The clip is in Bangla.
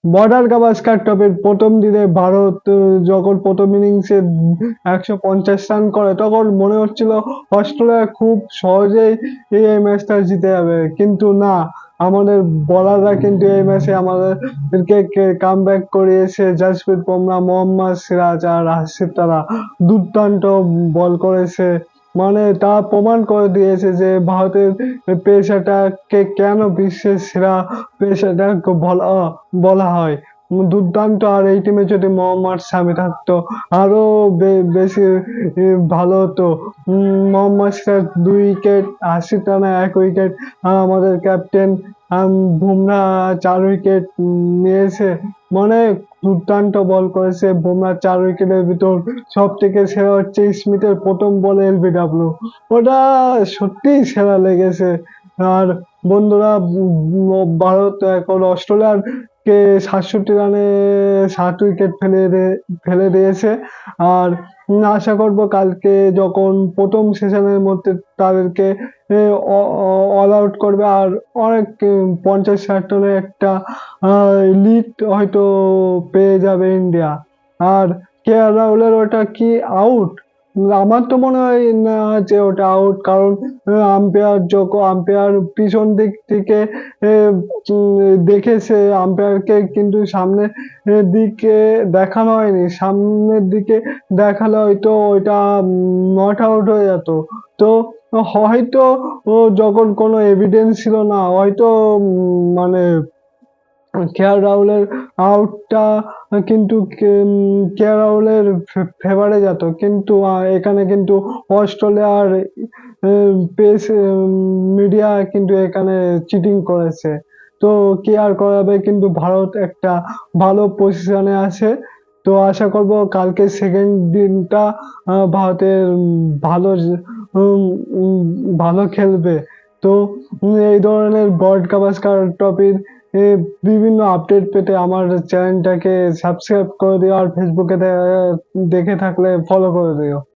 বর্ডার গাভাস্কার ট্রফির প্রথম দিনে ভারত যখন প্রথম ইনিংসে 150 রান করে তখন মনে হচ্ছিল অস্ট্রেলিয়া খুব সহজেই এই ম্যাচটা জিতে যাবে, কিন্তু না, আমাদের বোলাররা কিন্তু এই ম্যাচে আমাদেরকে কামব্যাক করিয়েছে। জাসপ্রীত বুমরাহ, মোহাম্মদ সিরাজ আর হার্ষিত রানা দুর্দান্ত বল করেছে। মানে তারা প্রমাণ করে দিয়েছে যে ভারতের পেস অ্যাটাককে কেন বিশ্বের সেরা পেস অ্যাটাক বলা বলা হয়। দুর্দান্ত। আর এই টিমে যদি মোহাম্মদ শামি থাকতো আরো বেশি ভালো হতো। মোহাম্মদ সিরাজ 2 উইকেট, হার্ষিত রানা 1 উইকেট, আর আমাদের ক্যাপ্টেন বুমরাহ 4 উইকেট নিয়েছে। মানে দুর্দান্ত বল করেছে বুমরাহ। 4 উইকেটের ভিতর সব থেকে সেরা হচ্ছে স্মিথের প্রথম বলে এলবিডব্লিউ, ওটা সত্যিই সেরা লেগেছে। আর বন্ধুরা, ভারত এখন অস্ট্রেলিয়ার কে 67 রানে 7 উইকেট ফেলে দিয়েছে। আর আশা করব কালকে যখন প্রথম সেশনের মধ্যে তাদেরকে অল আউট করবে আর অনেক 50-60 রানের একটা লিড হয়তো পেয়ে যাবে ইন্ডিয়া। আর কে এল রাহুলের ওটা কি আউট? আমার তো মনে হয় না যে ওটা আউট, কারণ আম্পায়ার পিছন দিক থেকে দেখেছে, আম্পায়ারকে কিন্তু সামনের দিকে দেখানো হয়নি। সামনের দিকে দেখালে হয়তো ওইটা নট আউট হয়ে যেত। তো হয়তো যখন কোনো এভিডেন্স ছিল না, হয়তো মানে কেএল রাহুলের আউটটা কিন্তু কেএল রাহুলের ফেভারে যেত, কিন্তু এখানে কিন্তু অস্ট্রেলিয়ার পেস মিডিয়া কিন্তু এখানে চিটিং করেছে। তো কি আর করা যাবে, কিন্তু ভারত একটা ভালো পজিশনে আছে। তো আশা করব কালকে সেকেন্ড দিনটা ভারতের উম, উম, ভালো খেলবে। তো এই ধরনের বর্ড গাভাস্কার ট্রফির বিভিন্ন আপডেট পেতে আমার চ্যানেলটাকে সাবস্ক্রাইব করে দিও, আর ফেসবুকে দেখে থাকলে ফলো করে দিও।